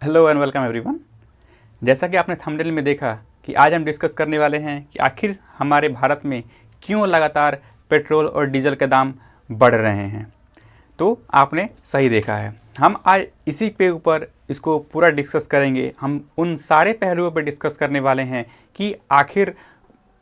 Hello and welcome everyone. जैसा कि आपने थंबनेल में देखा कि आज हम डिस्कस करने वाले हैं कि आखिर हमारे भारत में क्यों लगातार पेट्रोल और डीजल के दाम बढ़ रहे हैं। तो आपने सही देखा है। हम आज इसी पे ऊपर इसको पूरा डिस्कस करेंगे। हम उन सारे पहलुओं पर डिस्कस करने वाले हैं कि आखिर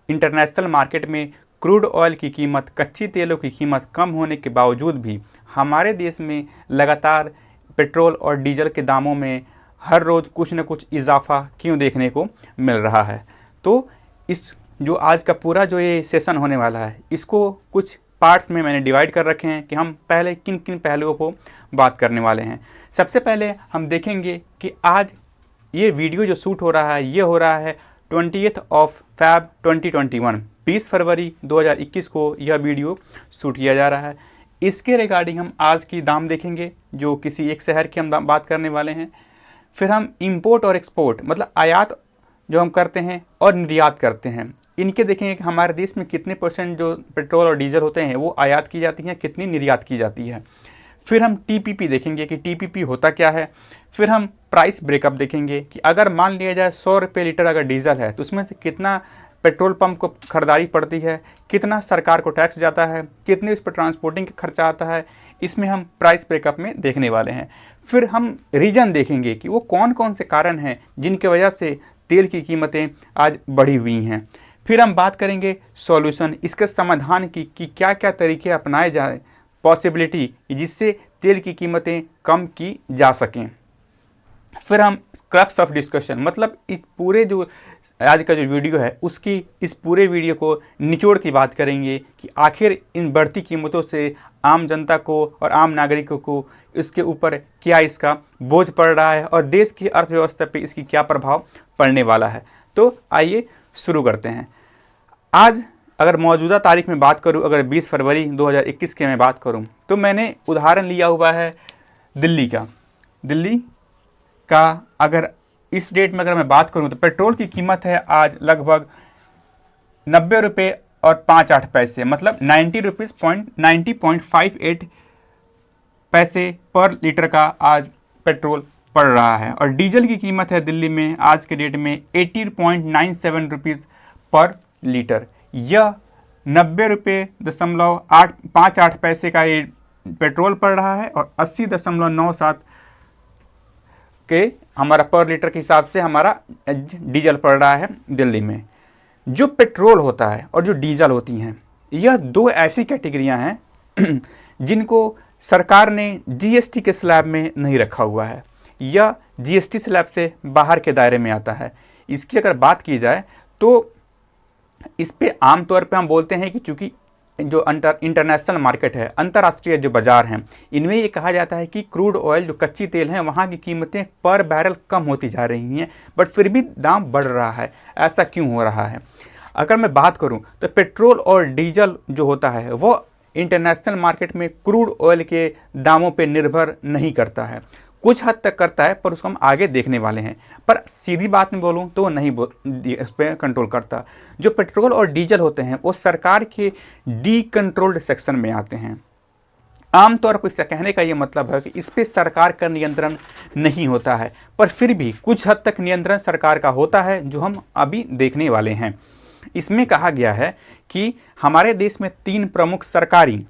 इंटरनेशनल मार्केट में क्रूड ऑयल की कीमत, कच्ची तेलों की कीमत कम होने के बावजूद भी हमारे देश में लगातार पेट्रोल और डीजल के दामों में हर रोज़ कुछ न कुछ इजाफा क्यों देखने को मिल रहा है। तो इस जो आज का पूरा जो ये सेशन होने वाला है, इसको कुछ पार्ट्स में मैंने डिवाइड कर रखे हैं कि हम पहले किन किन पहलुओं को बात करने वाले हैं। सबसे पहले हम देखेंगे कि आज ये वीडियो जो शूट हो रहा है, ये हो रहा है 20th of Feb 2021, 20 फरवरी 2021 को यह वीडियो शूट किया जा रहा है। इसके रिगार्डिंग हम आज की दाम देखेंगे जो किसी एक शहर की हम बात करने वाले हैं। फिर हम इंपोर्ट और एक्सपोर्ट मतलब आयात जो हम करते हैं और निर्यात करते हैं, इनके देखेंगे कि हमारे देश में कितने % जो पेट्रोल और डीजल होते हैं वो आयात की जाती हैं, कितनी निर्यात की जाती है। फिर हम टीपीपी देखेंगे कि टीपीपी होता क्या है। फिर हम प्राइस ब्रेकअप देखेंगे कि अगर मान लिया जाए 100 रुपये लीटर अगर डीजल है तो उसमें से कितना पेट्रोल पंप को खरीदारी पड़ती है, कितना सरकार को टैक्स जाता है, कितने उस पर ट्रांसपोर्टिंग का खर्चा आता है, इसमें हम प्राइस ब्रेकअप में देखने वाले हैं। फिर हम रीजन देखेंगे कि वो कौन कौन से कारण हैं जिनकी वजह से तेल की कीमतें आज बढ़ी हुई हैं। फिर हम बात करेंगे सॉल्यूशन, इसके समाधान की कि क्या क्या तरीके अपनाए जाए, पॉसिबिलिटी जिससे तेल की कीमतें कम की जा सकें। फिर हम क्रक्स ऑफ डिस्कशन मतलब इस पूरे जो आज का जो वीडियो है उसकी इस पूरे वीडियो को निचोड़ की बात करेंगे कि आखिर इन बढ़ती कीमतों से आम जनता को और आम नागरिकों को इसके ऊपर क्या इसका बोझ पड़ रहा है और देश की अर्थव्यवस्था पे इसकी क्या प्रभाव पड़ने वाला है। तो आइए शुरू करते हैं। आज अगर मौजूदा तारीख में बात करूं, अगर 20 फरवरी 2021 की मैं बात करूं तो मैंने उदाहरण लिया हुआ है दिल्ली का। अगर इस डेट में अगर मैं बात करूं तो पेट्रोल की कीमत है आज लगभग 90 रुपये और 58 पैसे मतलब 90.58 पैसे पर लीटर का आज पेट्रोल पड़ रहा है। और डीजल की कीमत है दिल्ली में आज के डेट में 80.97 रुपीज़ पर लीटर। यह 90 रुपये दशमलव 58 पैसे का ये पेट्रोल पड़ रहा है और 80.97 के हमारा पर लीटर के हिसाब से हमारा डीजल पड़ रहा है दिल्ली में। जो पेट्रोल होता है और जो डीजल होती हैं, यह दो ऐसी कैटेगरियां हैं जिनको सरकार ने जीएसटी के स्लैब में नहीं रखा हुआ है। यह जीएसटी स्लैब से बाहर के दायरे में आता है। इसकी अगर बात की जाए तो इस पे आमतौर पे हम बोलते हैं कि चूँकि जो इंटरनेशनल मार्केट है, अंतर्राष्ट्रीय जो बाज़ार हैं, इनमें ये कहा जाता है कि क्रूड ऑयल जो कच्ची तेल हैं वहाँ की कीमतें पर बैरल कम होती जा रही हैं, बट फिर भी दाम बढ़ रहा है। ऐसा क्यों हो रहा है? अगर मैं बात करूं तो पेट्रोल और डीजल जो होता है वो इंटरनेशनल मार्केट में क्रूड ऑयल के दामों पे निर्भर नहीं करता है, कुछ हद तक करता है पर उसको हम आगे देखने वाले हैं। पर सीधी बात में बोलूं तो नहीं इस पर कंट्रोल करता। जो पेट्रोल और डीजल होते हैं वो सरकार के डी कंट्रोल्ड सेक्शन में आते हैं। आमतौर पर इसका कहने का ये मतलब है कि इस पर सरकार का नियंत्रण नहीं होता है, पर फिर भी कुछ हद तक नियंत्रण सरकार का होता है जो हम अभी देखने वाले हैं। इसमें कहा गया है कि हमारे देश में 3 प्रमुख सरकारी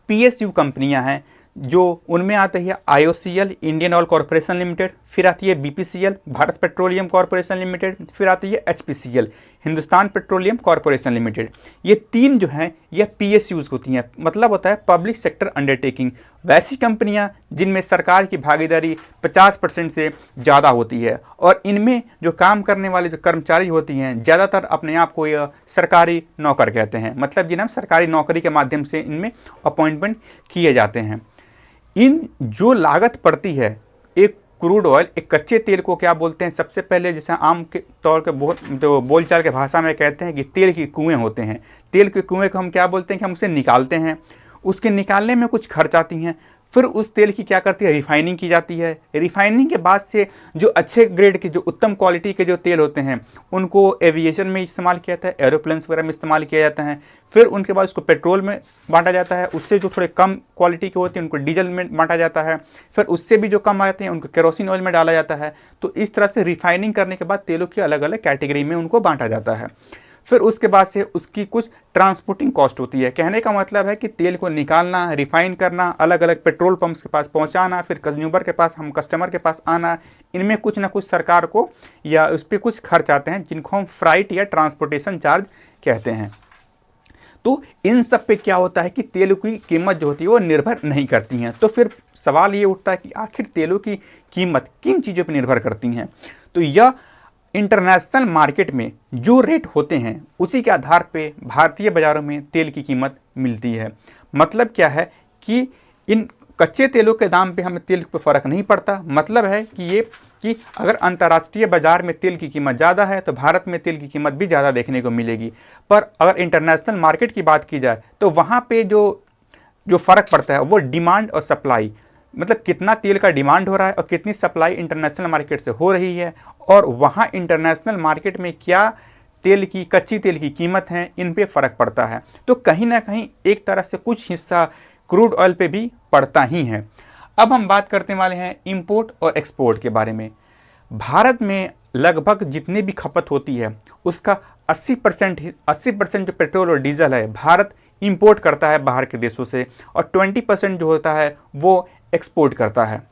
पीएसयू कंपनियां हैं, जो उनमें आते हैं IOCL Indian oil corporation limited, फिर आती है BPCL Bharat petroleum corporation limited, फिर आती है HPCL Hindustan petroleum corporation limited. ये 3 जो हैं यह PSUs होती हैं, मतलब होता है पब्लिक सेक्टर अंडरटेकिंग। वैसी कंपनियां जिनमें सरकार की भागीदारी 50% से ज़्यादा होती है और इनमें जो काम करने वाले जो कर्मचारी होती हैं ज़्यादातर अपने आप को यह सरकारी नौकर कहते हैं, मतलब जिन्हें सरकारी नौकरी के माध्यम से इनमें अपॉइंटमेंट किए जाते हैं। इन जो लागत पड़ती है एक क्रूड ऑयल, एक कच्चे तेल को क्या बोलते हैं? सबसे पहले जैसे आम के तौर पे तो बोलचाल के भाषा में कहते हैं कि तेल के कुएं होते हैं। तेल के कुएं को हम क्या बोलते हैं कि हम उसे निकालते हैं, उसके निकालने में कुछ खर्च आती हैं, फिर उस तेल की क्या करती है, रिफाइनिंग की जाती है। रिफाइनिंग के बाद से जो अच्छे ग्रेड के, जो उत्तम क्वालिटी के जो तेल होते हैं उनको एविएशन में इस्तेमाल किया जाता है, एरोप्लेन्स वगैरह में इस्तेमाल किया जाता है। फिर उनके बाद उसको पेट्रोल में बांटा जाता है, उससे जो थोड़े कम क्वालिटी के होते हैं उनको डीजल में बांटा जाता है, फिर उससे भी जो कम आते हैं उनको केरोसिन ऑयल में डाला जाता है। तो इस तरह से रिफाइनिंग करने के बाद तेलों की अलग अलग कैटेगरी में उनको बांटा जाता है। फिर उसके बाद से उसकी कुछ ट्रांसपोर्टिंग कॉस्ट होती है। कहने का मतलब है कि तेल को निकालना, रिफाइन करना, अलग अलग पेट्रोल पंप्स के पास पहुंचाना, फिर कंज्यूमर के पास, हम कस्टमर के पास आना, इनमें कुछ ना कुछ सरकार को या उस पर कुछ खर्च आते हैं जिनको हम फ्राइट या ट्रांसपोर्टेशन चार्ज कहते हैं। तो इन सब पे क्या होता है कि तेल की कीमत जो होती है वो निर्भर नहीं करती हैं। तो फिर सवाल ये उठता है कि आखिर तेलों की कीमत किन चीज़ों पर निर्भर करती हैं। तो यह इंटरनेशनल मार्केट में जो रेट होते हैं उसी के आधार पे भारतीय बाज़ारों में तेल की कीमत मिलती है। मतलब क्या है कि इन कच्चे तेलों के दाम पे हमें तेल पे फ़र्क नहीं पड़ता। मतलब है कि अगर अंतर्राष्ट्रीय बाज़ार में तेल की कीमत ज़्यादा है तो भारत में तेल की कीमत भी ज़्यादा देखने को मिलेगी। पर अगर इंटरनेशनल मार्केट की बात की जाए तो वहाँ पे जो फ़र्क पड़ता है वो डिमांड और सप्लाई, मतलब कितना तेल का डिमांड हो रहा है और कितनी सप्लाई इंटरनेशनल मार्केट से हो रही है, और वहाँ इंटरनेशनल मार्केट में क्या कच्ची तेल की कीमत है, इन पे फ़र्क पड़ता है। तो कहीं ना कहीं एक तरह से कुछ हिस्सा क्रूड ऑयल पे भी पड़ता ही है। अब हम बात करने वाले हैं इंपोर्ट और एक्सपोर्ट के बारे में। भारत में लगभग जितनी भी खपत होती है उसका 80% जो पेट्रोल और डीजल है भारत इंपोर्ट करता है बाहर के देशों से, और 20% जो होता है वो एक्सपोर्ट करता है।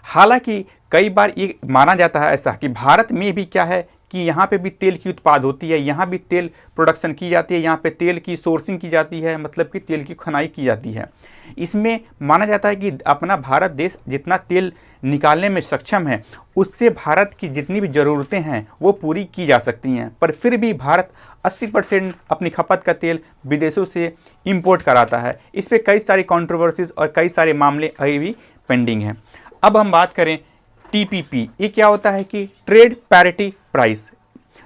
हालांकि कई बार ये माना जाता है ऐसा कि भारत में भी क्या है कि यहाँ पे भी तेल की उत्पाद होती है, यहाँ भी तेल प्रोडक्शन की जाती है, यहाँ पे तेल की सोर्सिंग की जाती है, मतलब कि तेल की खनाई की जाती है। इसमें माना जाता है कि अपना भारत देश जितना तेल निकालने में सक्षम है उससे भारत की जितनी भी ज़रूरतें हैं वो पूरी की जा सकती हैं। पर फिर भी भारत 80% अपनी खपत का तेल विदेशों से इंपोर्ट कराता है। इस पर कई सारी कंट्रोवर्सीज और कई सारे मामले अभी भी पेंडिंग हैं। अब हम बात करें टीपीपी। ये क्या होता है कि ट्रेड पैरिटी प्राइस,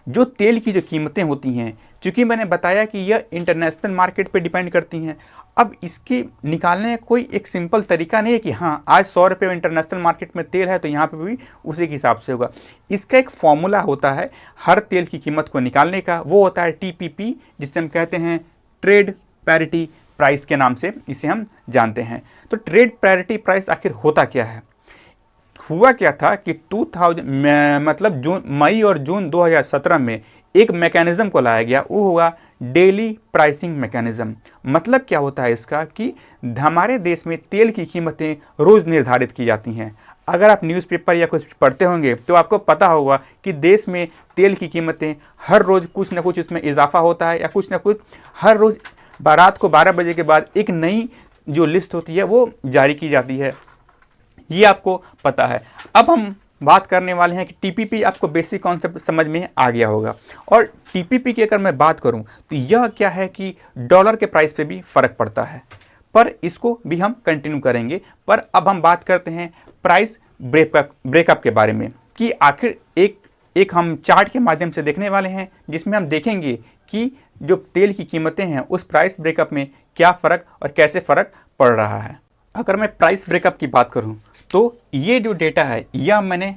जो तेल की जो कीमतें होती हैं, चूँकि मैंने बताया कि यह इंटरनेशनल मार्केट पे डिपेंड करती हैं। अब इसके निकालने का कोई एक सिंपल तरीका नहीं है कि हाँ आज 100 रुपये इंटरनेशनल मार्केट में तेल है तो यहाँ पे भी उसी के हिसाब से होगा। इसका एक फॉर्मूला होता है हर तेल की कीमत को निकालने का, वो होता है टीपीपी, जिसे हम कहते हैं ट्रेड पैरिटी प्राइस के नाम से इसे हम जानते हैं। तो ट्रेड पैरिटी प्राइस आखिर होता क्या है? हुआ क्या था कि मई और जून 2017 में एक मैकेनिज्म को लाया गया, वो हुआ डेली प्राइसिंग मैकेनिज्म। मतलब क्या होता है इसका कि हमारे देश में तेल की कीमतें रोज़ निर्धारित की जाती हैं। अगर आप न्यूज़पेपर या कुछ पढ़ते होंगे तो आपको पता होगा कि देश में तेल की कीमतें हर रोज़ कुछ ना कुछ इसमें इजाफा होता है, या कुछ ना कुछ हर रोज़ रात को 12 बजे के बाद एक नई जो लिस्ट होती है वो जारी की जाती है। ये आपको पता है। अब हम बात करने वाले हैं कि टीपीपी, आपको बेसिक कॉन्सेप्ट समझ में आ गया होगा। और टीपीपी की अगर मैं बात करूं तो यह क्या है कि डॉलर के प्राइस पे भी फ़र्क पड़ता है, पर इसको भी हम कंटिन्यू करेंगे। पर अब हम बात करते हैं प्राइस ब्रेकअप के बारे में, कि आखिर एक हम चार्ट के माध्यम से देखने वाले हैं जिसमें हम देखेंगे कि जो तेल की कीमतें हैं उस प्राइस ब्रेकअप में क्या फ़र्क और कैसे फ़र्क पड़ रहा है। अगर मैं प्राइस ब्रेकअप की बात करूं तो ये जो डेटा है यह मैंने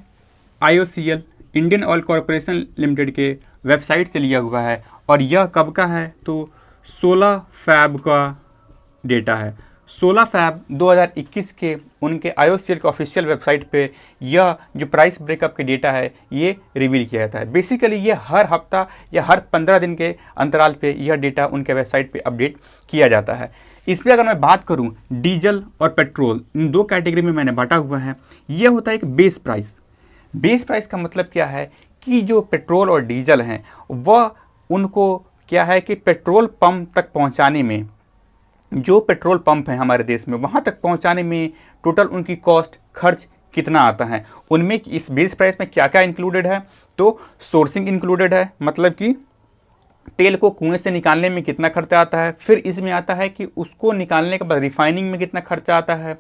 IOCL Indian oil corporation limited के वेबसाइट से लिया हुआ है, और यह कब का है तो 16 फैब का डेटा है। 16 फैब 2021 के उनके IOCL के ऑफिशियल वेबसाइट पे यह जो प्राइस ब्रेकअप के डेटा है ये रिवील किया जाता है। बेसिकली ये हर हफ्ता या हर 15 दिन के अंतराल पे यह डेटा उनके वेबसाइट पे अपडेट किया जाता है। इस पर अगर मैं बात करूं डीजल और पेट्रोल, इन दो कैटेगरी में मैंने बांटा हुआ है। यह होता है एक बेस प्राइस। बेस प्राइस का मतलब क्या है कि जो पेट्रोल और डीजल हैं वह उनको क्या है कि पेट्रोल पंप तक पहुंचाने में, जो पेट्रोल पंप हैं हमारे देश में वहां तक पहुंचाने में टोटल उनकी कॉस्ट खर्च कितना आता है। उनमें इस बेस प्राइस में क्या क्या इंक्लूडेड है तो सोर्सिंग इंक्लूडेड है, मतलब कि तेल को कुएं से निकालने में कितना खर्चा आता है, फिर इसमें आता है कि उसको निकालने के बाद रिफाइनिंग में कितना खर्चा आता है,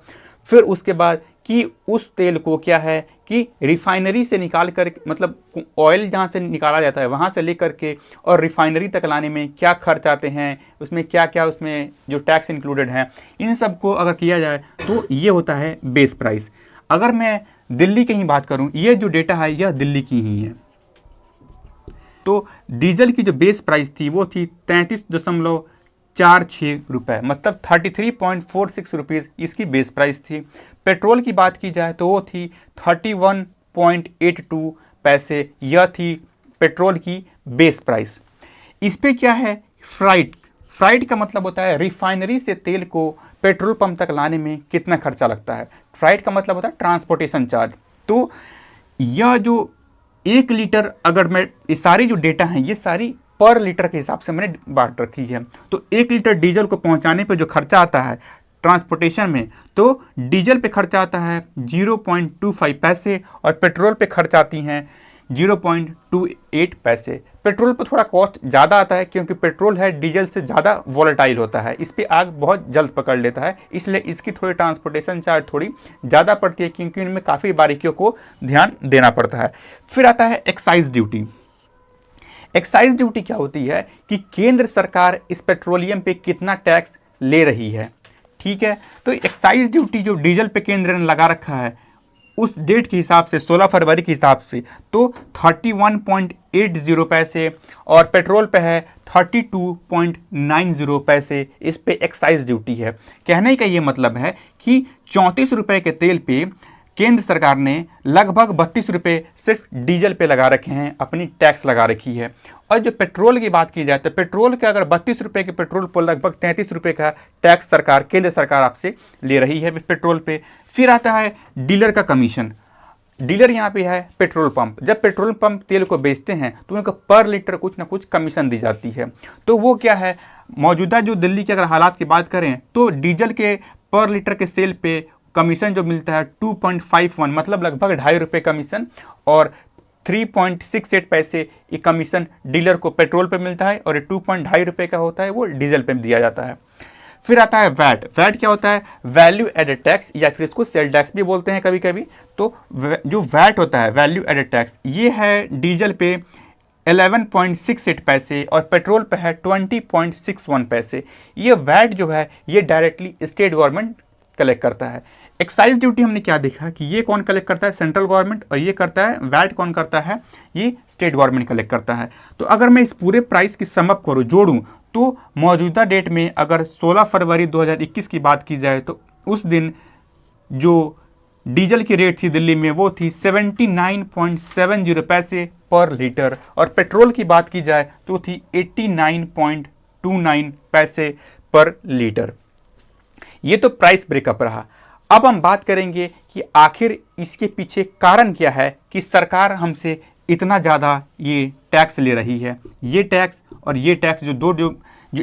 फिर उसके बाद कि उस तेल को क्या है कि रिफाइनरी से निकाल कर, मतलब ऑयल जहाँ से निकाला जाता है वहाँ से लेकर के और रिफाइनरी तक लाने में क्या खर्च आते हैं, उसमें क्या क्या उसमें जो टैक्स इंक्लूडेड हैं, इन सब को अगर किया जाए तो ये होता है बेस प्राइस। अगर मैं दिल्ली की ही बात करूं, ये जो डेटा है यह दिल्ली की ही है। तो डीजल की जो बेस प्राइस थी वो थी 33.46 रुपये, मतलब 33.46 रुपीज़ इसकी बेस प्राइस थी। पेट्रोल की बात की जाए तो वो थी 31.82 पैसे, यह थी पेट्रोल की बेस प्राइस। इस पे क्या है, फ्राइट का मतलब होता है रिफाइनरी से तेल को पेट्रोल पंप तक लाने में कितना खर्चा लगता है। फ्राइट का मतलब होता है ट्रांसपोर्टेशन चार्ज। तो यह जो 1 लीटर, अगर मैं ये सारी जो डेटा है ये सारी पर लीटर के हिसाब से मैंने बांट रखी है। तो 1 लीटर डीजल को पहुंचाने पे जो खर्चा आता है ट्रांसपोर्टेशन में, तो डीजल पे खर्चा आता है 0.25 पैसे और पेट्रोल पे खर्च आती हैं 0.28 पैसे। पेट्रोल पर थोड़ा कॉस्ट ज़्यादा आता है क्योंकि पेट्रोल है डीजल से ज़्यादा वॉलेटाइल होता है, इस पर आग बहुत जल्द पकड़ लेता है, इसलिए इसकी थोड़ी ट्रांसपोर्टेशन चार्ज थोड़ी ज़्यादा पड़ती है क्योंकि इनमें काफ़ी बारीकियों को ध्यान देना पड़ता है। फिर आता है एक्साइज ड्यूटी। एक्साइज ड्यूटी क्या होती है कि केंद्र सरकार इस पेट्रोलियम पे कितना टैक्स ले रही है, ठीक है। तो एक्साइज ड्यूटी जो डीजल पे केंद्र ने लगा रखा है उस डेट के हिसाब से 16 फरवरी के हिसाब से तो 31.80 पैसे और पेट्रोल पे है 32.90 पैसे, इस पे एक्साइज ड्यूटी है। कहने का ये मतलब है कि 34 रुपये के तेल पे केंद्र सरकार ने लगभग 32 रुपये सिर्फ डीजल पे लगा रखे हैं, अपनी टैक्स लगा रखी है। और जो पेट्रोल की बात की जाए तो पेट्रोल के अगर 32 रुपये के पेट्रोल पर लगभग 33 रुपये का टैक्स सरकार, केंद्र सरकार आपसे ले रही है पेट्रोल पे। फिर आता है डीलर का कमीशन। डीलर यहाँ पे है पेट्रोल पंप। जब पेट्रोल पंप तेल को बेचते हैं तो उनको पर लीटर कुछ ना कुछ कमीशन दी जाती है। तो वो क्या है, मौजूदा जो दिल्ली के अगर हालात की बात करें तो डीजल के पर लीटर के सेल पे कमीशन जो मिलता है 2.51, मतलब लगभग 2.5 रुपये कमीशन, और 3.68 पैसे ये कमीशन डीलर को पेट्रोल पे मिलता है और ये 2.2 रुपये का होता है वो डीजल पे दिया जाता है। फिर आता है वैट। वैट क्या होता है, वैल्यू एडेड टैक्स, या फिर इसको सेल टैक्स भी बोलते हैं कभी कभी। तो जो वैट होता है, वैल्यू एडेड टैक्स, ये है डीजल पे 11.68 पैसे और पेट्रोल पे है 20.61 पैसे। ये वैट जो है ये डायरेक्टली स्टेट गवर्नमेंट कलेक्ट करता है। एक्साइज ड्यूटी हमने क्या देखा कि ये कौन कलेक्ट करता है, सेंट्रल गवर्नमेंट, और ये करता है वैट कौन करता है, ये स्टेट गवर्नमेंट कलेक्ट करता है। तो अगर मैं इस पूरे प्राइस की सम अप करूँ, जोड़ूं, तो मौजूदा डेट में अगर 16 फरवरी 2021 की बात की जाए तो उस दिन जो डीजल की रेट थी दिल्ली में वो थी 79.70 पैसे पर लीटर, और पेट्रोल की बात की जाए तो थी 89.29 पैसे पर लीटर। ये तो प्राइस ब्रेकअप रहा। अब हम बात करेंगे कि आखिर इसके पीछे कारण क्या है कि सरकार हमसे इतना ज़्यादा ये टैक्स ले रही है। ये टैक्स और ये टैक्स जो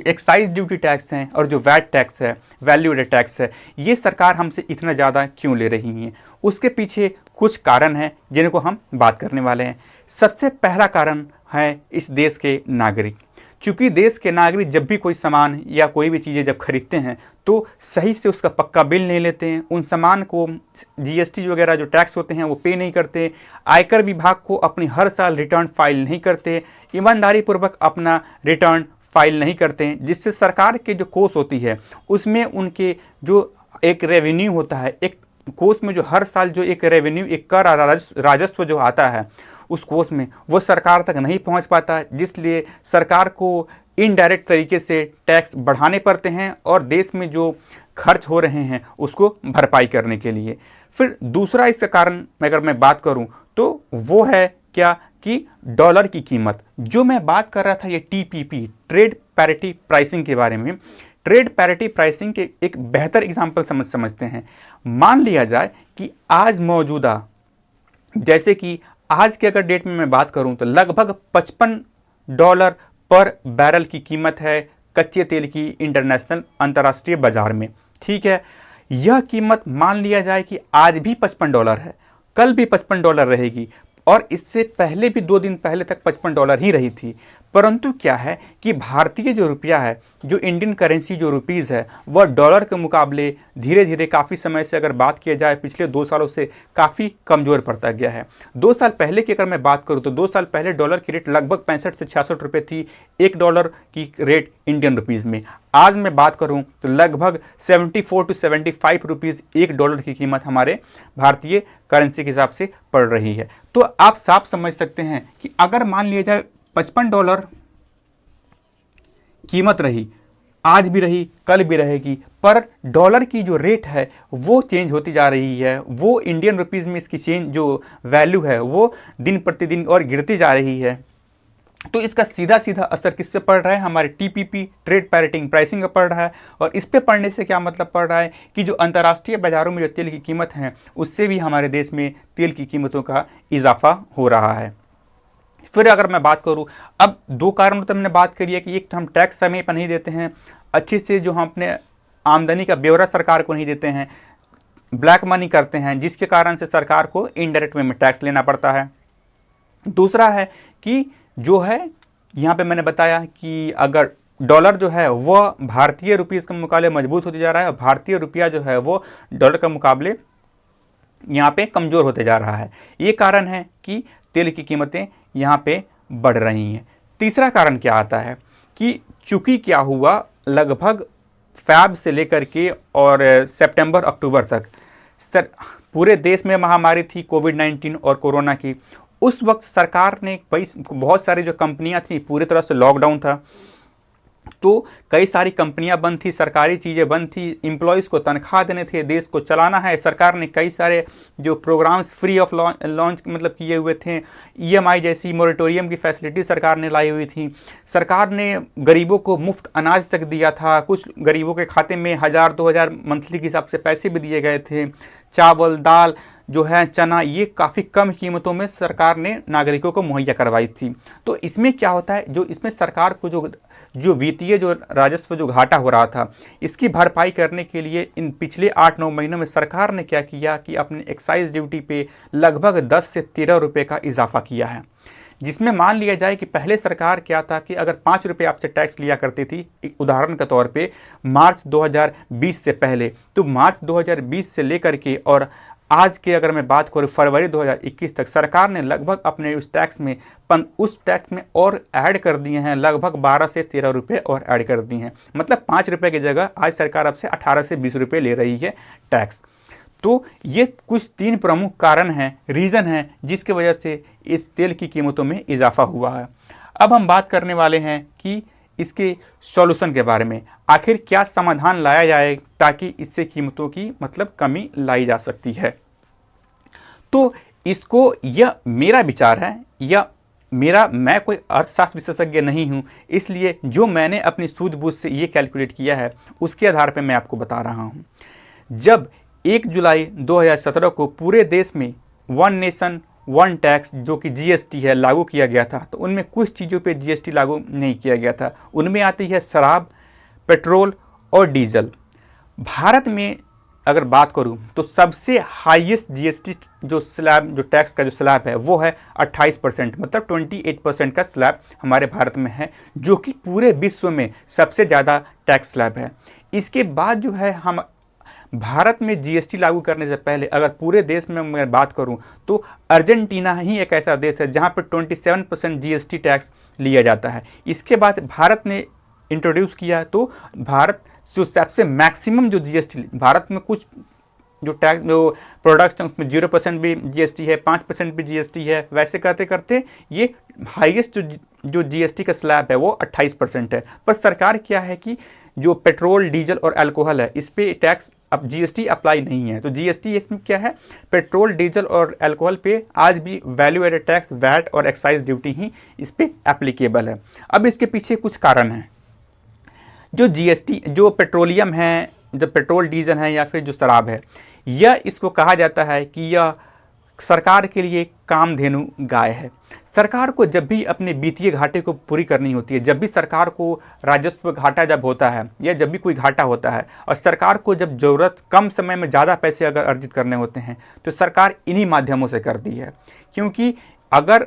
एक्साइज ड्यूटी टैक्स हैं और जो वैट टैक्स है, वैल्यू एडेड टैक्स है, ये सरकार हमसे इतना ज़्यादा क्यों ले रही है, उसके पीछे कुछ कारण हैं जिनको हम बात करने वाले हैं। सबसे पहला कारण है इस देश के नागरिक। क्योंकि देश के नागरिक जब भी कोई सामान या कोई भी चीज़ें जब खरीदते हैं तो सही से उसका पक्का बिल नहीं लेते हैं, उन सामान को जीएसटी वगैरह जो टैक्स होते हैं वो पे नहीं करते, आयकर विभाग को अपनी हर साल रिटर्न फाइल नहीं करते, ईमानदारी पूर्वक अपना रिटर्न फाइल नहीं करते हैं, जिससे सरकार के जो कोष होती है उसमें उनके जो एक रेवेन्यू होता है, एक कोष में जो हर साल जो एक रेवेन्यू, एक कर राजस्व जो आता है उस कोष में, वो सरकार तक नहीं पहुंच पाता, जिसलिए सरकार को इनडायरेक्ट तरीके से टैक्स बढ़ाने पड़ते हैं और देश में जो खर्च हो रहे हैं उसको भरपाई करने के लिए। फिर दूसरा इसका कारण अगर मैं बात करूं तो वो है क्या कि डॉलर की कीमत। जो मैं बात कर रहा था ये टीपीपी, ट्रेड पैरिटी प्राइसिंग के बारे में। ट्रेड पैरिटी प्राइसिंग के एक बेहतर एग्जाम्पल समझते हैं। मान लिया जाए कि आज मौजूदा, जैसे कि आज के अगर डेट में मैं बात करूं तो लगभग $55 पर बैरल की कीमत है कच्चे तेल की इंटरनेशनल अंतर्राष्ट्रीय बाजार में, ठीक है। यह कीमत मान लिया जाए कि आज भी $55 है, कल भी $55 रहेगी, और इससे पहले भी 2 दिन पहले तक $55 ही रही थी। परंतु क्या है कि भारतीय जो रुपया है, जो इंडियन करेंसी जो रुपीज़ है, वह डॉलर के मुकाबले धीरे धीरे काफ़ी समय से अगर बात किया जाए पिछले 2 सालों से काफ़ी कमज़ोर पड़ता गया है। 2 साल पहले की अगर मैं बात करूँ तो 2 साल पहले डॉलर की रेट लगभग 65 से 66 रुपये थी, $1 की रेट इंडियन रुपीज़ में। आज मैं बात करूं तो लगभग 74 टू 75 रुपीज़ $1 की कीमत हमारे भारतीय करेंसी के हिसाब से पड़ रही है। तो आप साफ समझ सकते हैं कि अगर मान लिया जाए $55 कीमत रही, आज भी रही, कल भी रहेगी, पर डॉलर की जो रेट है वो चेंज होती जा रही है, वो इंडियन रुपीज़ में इसकी चेंज जो वैल्यू है वो दिन प्रतिदिन और गिरती जा रही है। तो इसका सीधा सीधा असर किससे पड़ रहा है? हमारे टीपीपी ट्रेड पैरिटी प्राइसिंग का पड़ रहा है। और इस पे पड़ने से क्या मतलब पड़ रहा है कि जो अंतर्राष्ट्रीय बाजारों में जो तेल की कीमत है उससे भी हमारे देश में तेल की कीमतों का इजाफा हो रहा है। फिर अगर मैं बात करूं, अब 2 कारणों तो हमने बात करी है कि एक तो हम टैक्स समय पर नहीं देते हैं, अच्छे से जो हम अपने आमदनी का ब्यौरा सरकार को नहीं देते हैं, ब्लैक मनी करते हैं, जिसके कारण से सरकार को इनडायरेक्ट वे में टैक्स लेना पड़ता है। दूसरा है कि जो है यहाँ पे मैंने बताया कि अगर डॉलर जो है वह भारतीय रुपीज़ के मुकाबले मजबूत होते जा रहा है और भारतीय रुपया जो है वो डॉलर के मुकाबले यहाँ पे कमज़ोर होते जा रहा है। ये कारण है कि तेल की कीमतें यहाँ पे बढ़ रही हैं। तीसरा कारण क्या आता है कि चूंकि क्या हुआ, लगभग फैब से लेकर के और सितंबर अक्टूबर तक पूरे देश में महामारी थी कोविड-19 और कोरोना की। उस वक्त सरकार ने बहुत सारी जो कंपनियां थी, पूरी तरह से लॉकडाउन था, तो कई सारी कंपनियां बंद थी, सरकारी चीज़ें बंद थी, एम्प्लॉयज़ को तनख्वाह देने थे, देश को चलाना है। सरकार ने कई सारे जो प्रोग्राम्स फ्री ऑफ लॉन्च मतलब किए हुए थे, ईएमआई जैसी मोरेटोरियम की फैसिलिटी सरकार ने लाई हुई थी। सरकार ने गरीबों को मुफ्त अनाज तक दिया था, कुछ गरीबों के खाते में 1000-2000 मंथली के हिसाब से पैसे भी दिए गए थे। चावल, दाल जो है, चना, ये काफ़ी कम कीमतों में सरकार ने नागरिकों को मुहैया करवाई थी। तो इसमें क्या होता है, जो इसमें सरकार को जो वित्तीय जो राजस्व जो घाटा हो रहा था, इसकी भरपाई करने के लिए इन पिछले 8-9 महीनों में सरकार ने क्या किया कि अपने एक्साइज ड्यूटी पे लगभग 10 से 13 रुपये का इजाफा किया है। जिसमें मान लिया जाए कि पहले सरकार क्या था कि अगर 5 रुपये आपसे टैक्स लिया करती थी, उदाहरण के तौर पे मार्च 2020 से पहले, तो मार्च 2020 से लेकर के और आज के अगर मैं बात करूँ फरवरी 2021 तक, सरकार ने लगभग अपने उस टैक्स में और ऐड कर दिए हैं, लगभग 12 से 13 रुपये और ऐड कर दिए हैं। मतलब 5 रुपये की जगह आज सरकार अब से 18 से 20 रुपये ले रही है टैक्स। तो ये कुछ 3 प्रमुख कारण हैं, रीज़न हैं, जिसकी वजह से इस तेल की कीमतों में इजाफा हुआ है। अब हम बात करने वाले हैं कि इसके सॉल्यूशन के बारे में, आखिर क्या समाधान लाया जाए ताकि इससे कीमतों की मतलब कमी लाई जा सकती है। तो इसको, यह मेरा विचार है, मैं कोई अर्थशास्त्र विशेषज्ञ नहीं हूँ, इसलिए जो मैंने अपनी सूझबूझ से ये कैलकुलेट किया है उसके आधार पर मैं आपको बता रहा हूँ। जब 1 जुलाई 2017 को पूरे देश में वन नेशन वन टैक्स जो कि जीएसटी है लागू किया गया था, तो उनमें कुछ चीज़ों पे जीएसटी लागू नहीं किया गया था। उनमें आती है शराब, पेट्रोल और डीजल। भारत में अगर बात करूं तो सबसे हाईएस्ट जीएसटी जो टैक्स का जो स्लैब है वो है 28%, मतलब 28% का स्लैब हमारे भारत में है, जो कि पूरे विश्व में सबसे ज़्यादा टैक्स स्लैब है। इसके बाद जो है, हम भारत में जीएसटी लागू करने से पहले अगर पूरे देश में मैं बात करूं तो अर्जेंटीना ही एक ऐसा देश है जहां पर 27% जीएसटी टैक्स लिया जाता है। इसके बाद भारत ने इंट्रोड्यूस किया, तो भारत जो सबसे मैक्सिमम जो जीएसटी, भारत में कुछ जो टैक्स जो प्रोडक्ट्स हैं उसमें 0% भी जीएसटी है, 5% भी जीएसटी है, वैसे करते करते ये हाईएस्ट जो जीएसटी का स्लैब है वो 28% है। पर सरकार क्या है कि जो पेट्रोल, डीजल और अल्कोहल है इस पे टैक्स अब जीएसटी अप्लाई नहीं है। तो जीएसटी इसमें क्या है, पेट्रोल, डीजल और अल्कोहल पे आज भी वैल्यू एडेड टैक्स, वैट और एक्साइज ड्यूटी ही इस पे एप्लीकेबल है। अब इसके पीछे कुछ कारण हैं। जो जीएसटी, जो पेट्रोलियम है, जो पेट्रोल डीजल है या फिर जो शराब है, यह इसको कहा जाता है कि यह सरकार के लिए कामधेनु गाय है। सरकार को जब भी अपने वित्तीय घाटे को पूरी करनी होती है, जब भी सरकार को राजस्व घाटा जब होता है या जब भी कोई घाटा होता है और सरकार को जब ज़रूरत कम समय में ज़्यादा पैसे अगर अर्जित करने होते हैं तो सरकार इन्हीं माध्यमों से करती है। क्योंकि अगर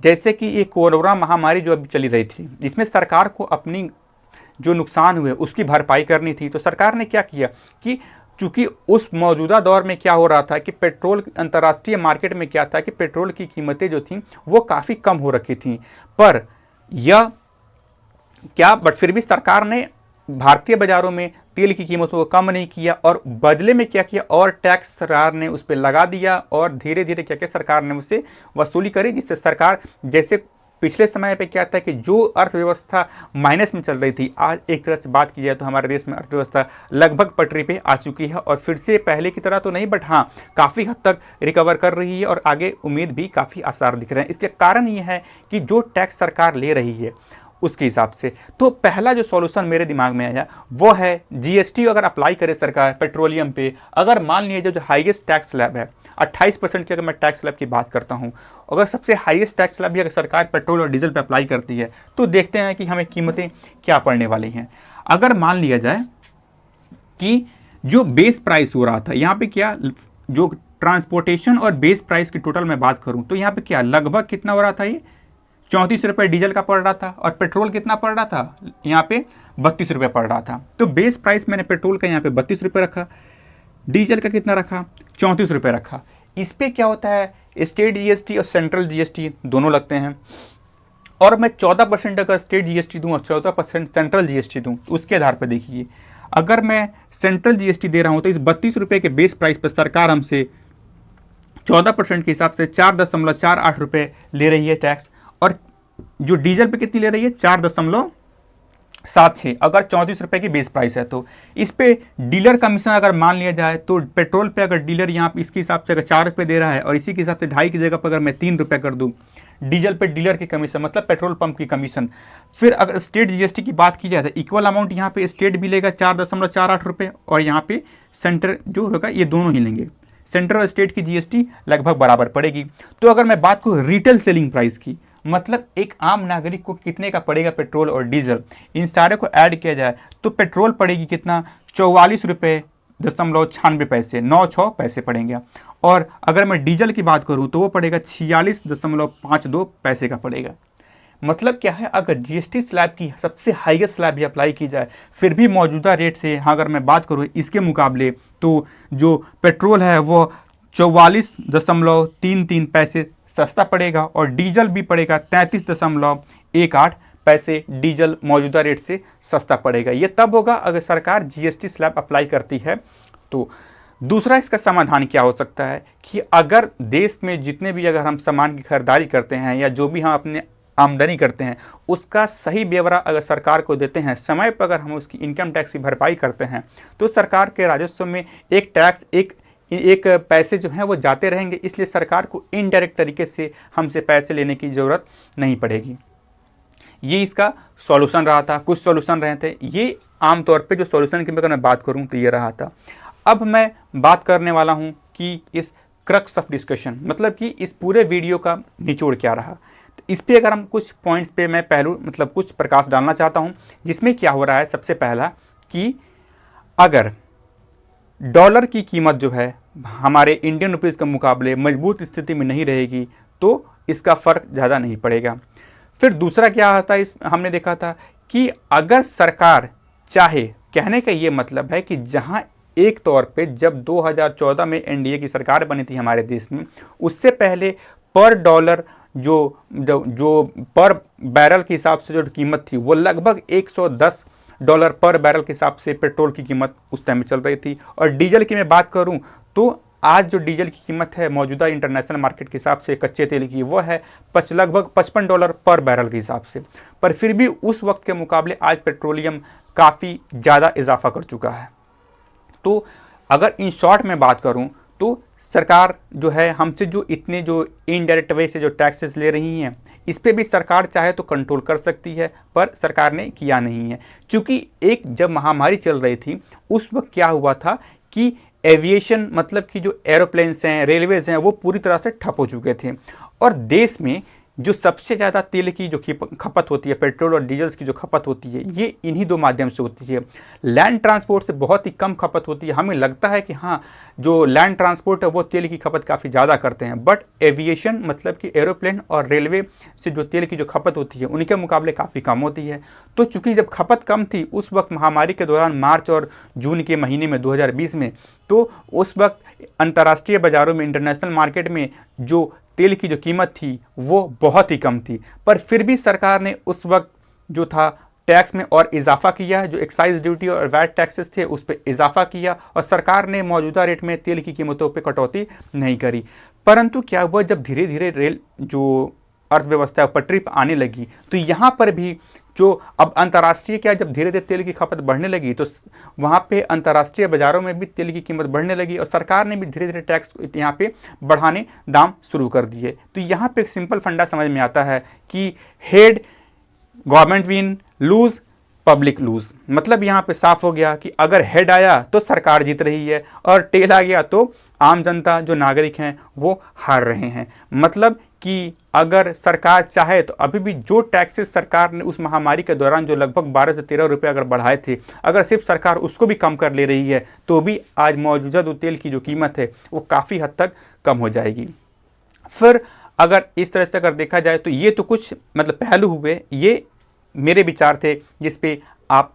जैसे कि ये कोरोना महामारी जो अभी चली रही थी, इसमें सरकार को अपनी जो नुकसान हुए उसकी भरपाई करनी थी। तो सरकार ने क्या किया कि चूंकि उस मौजूदा दौर में क्या हो रहा था कि पेट्रोल अंतर्राष्ट्रीय मार्केट में क्या था कि पेट्रोल की कीमतें जो थीं वो काफ़ी कम हो रखी थीं, पर यह क्या बट फिर भी सरकार ने भारतीय बाजारों में तेल की कीमतों को कम नहीं किया और बदले में क्या किया, और टैक्स सरकार ने उस पर लगा दिया और धीरे धीरे क्या किया सरकार ने उससे वसूली करी, जिससे सरकार जैसे पिछले समय पे क्या था कि जो अर्थव्यवस्था माइनस में चल रही थी, आज एक तरह से बात की जाए तो हमारे देश में अर्थव्यवस्था लगभग पटरी पे आ चुकी है और फिर से पहले की तरह तो नहीं बट हाँ काफ़ी हद तक रिकवर कर रही है और आगे उम्मीद भी काफ़ी आसार दिख रहे हैं। इसके कारण ये है कि जो टैक्स सरकार ले रही है उसके हिसाब से, तो पहला जो सॉल्यूशन मेरे दिमाग में आया वो है जीएसटी अगर अप्लाई करे सरकार पेट्रोलियम पे। अगर मान लीजिए जो हाईएस्ट टैक्स स्लैब है 28% की, अगर मैं टैक्स स्लैब की बात करता हूँ, अगर सबसे हाईएस्ट टैक्स स्लैब भी अगर सरकार पेट्रोल और डीजल पे अप्लाई करती है तो देखते हैं कि हमें कीमतें क्या पड़ने वाली हैं। अगर मान लिया जाए कि जो बेस प्राइस हो रहा था यहाँ पे, क्या जो ट्रांसपोर्टेशन और बेस प्राइस की टोटल मैं बात करूँ तो यहाँ पे क्या लगभग कितना हो रहा था, ये 34 रुपये डीजल का पड़ रहा था और पेट्रोल कितना पड़ रहा था, यहाँ पे 32 रुपये पड़ रहा था। तो बेस प्राइस मैंने पेट्रोल का यहाँ पे 32 रुपये रखा, डीजल का कितना रखा 34 रुपये रखा। इस पे क्या होता है स्टेट जीएसटी और सेंट्रल जीएसटी दोनों लगते हैं, और मैं 14% अगर स्टेट जीएसटी दूँ और 14% सेंट्रल जीएसटी दूँ, उसके आधार पर देखिए अगर मैं सेंट्रल जीएसटी दे रहा हूँ तो इस 32 रुपये के बेस प्राइस पर सरकार हमसे 14% के हिसाब से 4.48 रुपये ले रही है टैक्स, और जो डीजल पे कितनी ले रही है 4.76। अगर 34 रुपये की बेस प्राइस है तो इस पे डीलर कमीशन अगर मान लिया जाए तो पेट्रोल पे अगर डीलर यहाँ पे इसके हिसाब से अगर 4 रुपये दे रहा है और इसी के हिसाब से 2.5 की जगह पर अगर मैं 3 रुपये कर दूँ डीजल पे डीलर की कमीशन, मतलब पेट्रोल पंप की कमीशन। फिर अगर स्टेट जीएसटी की बात की जाए तो इक्वल अमाउंट यहाँ पे स्टेट भी लेगा 4.48 रुपये और यहाँ पे सेंटर जो होगा ये दोनों ही लेंगे, सेंटर और स्टेट की जीएसटी लगभग बराबर पड़ेगी। तो अगर मैं बात करूँ रिटेल सेलिंग प्राइस की, मतलब एक आम नागरिक को कितने का पड़ेगा पेट्रोल और डीजल, इन सारे को ऐड किया जाए तो पेट्रोल पड़ेगी कितना 44.96 रुपये 96 पैसे पड़ेंगे, और अगर मैं डीजल की बात करूं तो वो पड़ेगा 46.52 पैसे का पड़ेगा। मतलब क्या है, अगर जीएसटी स्लैब की सबसे हाईएस्ट स्लैब भी अप्लाई की जाए फिर भी मौजूदा रेट से अगर मैं बात करूँ इसके मुकाबले तो जो पेट्रोल है वो 44.33 पैसे सस्ता पड़ेगा और डीजल भी पड़ेगा 33.18 पैसे डीजल मौजूदा रेट से सस्ता पड़ेगा। ये तब होगा अगर सरकार जीएसटी स्लैब अप्लाई करती है। तो दूसरा इसका समाधान क्या हो सकता है कि अगर देश में जितने भी अगर हम सामान की खरीदारी करते हैं या जो भी हम अपने आमदनी करते हैं उसका सही ब्यौरा अगर सरकार को देते हैं, समय पर अगर हम उसकी इनकम टैक्स की भरपाई करते हैं तो सरकार के राजस्व में एक टैक्स एक पैसे जो हैं वो जाते रहेंगे, इसलिए सरकार को इनडायरेक्ट तरीके से हमसे पैसे लेने की ज़रूरत नहीं पड़ेगी। ये इसका सॉल्यूशन रहा था, कुछ सॉल्यूशन रहे थे। ये आमतौर पे जो सॉल्यूशन की अगर मैं बात करूँ तो ये रहा था। अब मैं बात करने वाला हूँ कि इस क्रक्स ऑफ डिस्कशन, मतलब कि इस पूरे वीडियो का निचोड़ क्या रहा। तो इस पर अगर हम कुछ पॉइंट्स पे मैं पहलू मतलब कुछ प्रकाश डालना चाहता हूँ, जिसमें क्या हो रहा है। सबसे पहला कि अगर डॉलर की कीमत जो है हमारे इंडियन रुपीज़ के मुकाबले मजबूत स्थिति में नहीं रहेगी तो इसका फ़र्क ज़्यादा नहीं पड़ेगा। फिर दूसरा क्या आता है, इस हमने देखा था कि अगर सरकार चाहे, कहने का ये मतलब है कि जहां एक तौर पे जब 2014 में एनडीए की सरकार बनी थी हमारे देश में, उससे पहले पर डॉलर जो पर बैरल के हिसाब से जो कीमत थी वो लगभग $110 पर बैरल के हिसाब से पेट्रोल की कीमत उस टाइम में चल रही थी। और डीजल की मैं बात करूं तो आज जो डीजल की कीमत है मौजूदा इंटरनेशनल मार्केट के हिसाब से कच्चे तेल की वो है लगभग $55 पर बैरल के हिसाब से। पर फिर भी उस वक्त के मुकाबले आज पेट्रोलियम काफ़ी ज़्यादा इजाफा कर चुका है। तो अगर इन शॉर्ट में बात करूं तो सरकार जो है हमसे जो इतने जो इनडायरेक्ट वे से जो टैक्सेस ले रही हैं इस पे भी सरकार चाहे तो कंट्रोल कर सकती है, पर सरकार ने किया नहीं है। चूँकि एक जब महामारी चल रही थी उस वक्त क्या हुआ था कि एविएशन मतलब कि जो एरोप्लेन्स हैं, रेलवेज़ हैं, वो पूरी तरह से ठप हो चुके थे और देश में जो सबसे ज़्यादा तेल की जो खपत होती है, पेट्रोल और डीजल की जो खपत होती है, ये इन्हीं दो माध्यम से होती है। लैंड ट्रांसपोर्ट से बहुत ही कम खपत होती है। हमें लगता है कि हाँ, जो लैंड ट्रांसपोर्ट है वो तेल की खपत काफ़ी ज़्यादा करते हैं, बट एविएशन मतलब कि एरोप्लेन और रेलवे से जो तेल की जो खपत होती है उनके मुकाबले काफ़ी कम होती है। तो चूंकि जब खपत कम थी उस वक्त महामारी के दौरान मार्च और जून के महीने में 2020 में, तो उस वक्त अंतर्राष्ट्रीय बाज़ारों में, इंटरनेशनल मार्केट में जो तेल की जो कीमत थी वो बहुत ही कम थी। पर फिर भी सरकार ने उस वक्त जो था टैक्स में और इजाफा किया, जो एक्साइज ड्यूटी और वैट टैक्सेस थे उस पर इजाफा किया, और सरकार ने मौजूदा रेट में तेल की कीमतों पर कटौती नहीं करी। परंतु क्या हुआ, जब धीरे धीरे रेल जो अर्थव्यवस्था पटरी पर आने लगी, तो यहाँ पर भी जो अब अंतर्राष्ट्रीय क्या, जब धीरे धीरे तेल की खपत बढ़ने लगी तो वहाँ पे अंतर्राष्ट्रीय बाज़ारों में भी तेल की कीमत बढ़ने लगी, और सरकार ने भी धीरे धीरे टैक्स यहाँ पे बढ़ाने दाम शुरू कर दिए। तो यहाँ पे एक सिंपल फंडा समझ में आता है कि head government win, lose public lose. मतलब यहाँ पे साफ हो गया कि अगर हेड आया तो सरकार जीत रही है, और टेल आ गया तो आम जनता, जो नागरिक हैं, वो हार रहे हैं। मतलब कि अगर सरकार चाहे तो अभी भी जो टैक्सेस सरकार ने उस महामारी के दौरान जो लगभग 12 से 13 रुपये अगर बढ़ाए थे, अगर सिर्फ सरकार उसको भी कम कर ले रही है तो भी आज मौजूदा जो तेल की जो कीमत है वो काफ़ी हद तक कम हो जाएगी। फिर अगर इस तरह से अगर देखा जाए तो ये तो कुछ मतलब पहलू हुए, ये मेरे विचार थे, जिस पे आप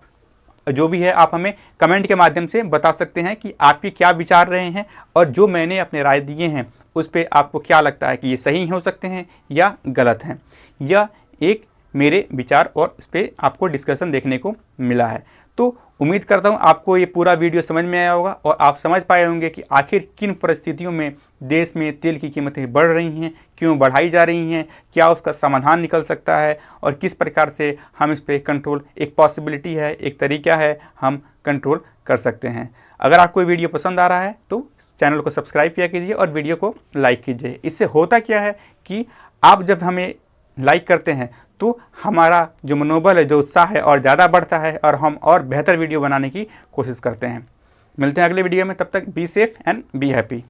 जो भी है आप हमें कमेंट के माध्यम से बता सकते हैं कि आपके क्या विचार रहे हैं, और जो मैंने अपने राय दिए हैं उस पे आपको क्या लगता है कि ये सही हो सकते हैं या गलत हैं, या एक मेरे विचार और इस पर आपको डिस्कशन देखने को मिला है। तो उम्मीद करता हूँ आपको ये पूरा वीडियो समझ में आया होगा और आप समझ पाए होंगे कि आखिर किन परिस्थितियों में देश में तेल की कीमतें बढ़ रही हैं, क्यों बढ़ाई जा रही हैं, क्या उसका समाधान निकल सकता है, और किस प्रकार से हम इस पर कंट्रोल, एक पॉसिबिलिटी है, एक तरीका है, हम कंट्रोल कर सकते हैं। अगर आपको ये वीडियो पसंद आ रहा है तो चैनल को सब्सक्राइब किया कीजिए और वीडियो को लाइक कीजिए। इससे होता क्या है कि आप जब हमें लाइक करते हैं तो हमारा जो मनोबल है, जो उत्साह है, और ज़्यादा बढ़ता है, और हम और बेहतर वीडियो बनाने की कोशिश करते हैं। मिलते हैं अगले वीडियो में, तब तक be safe and be happy.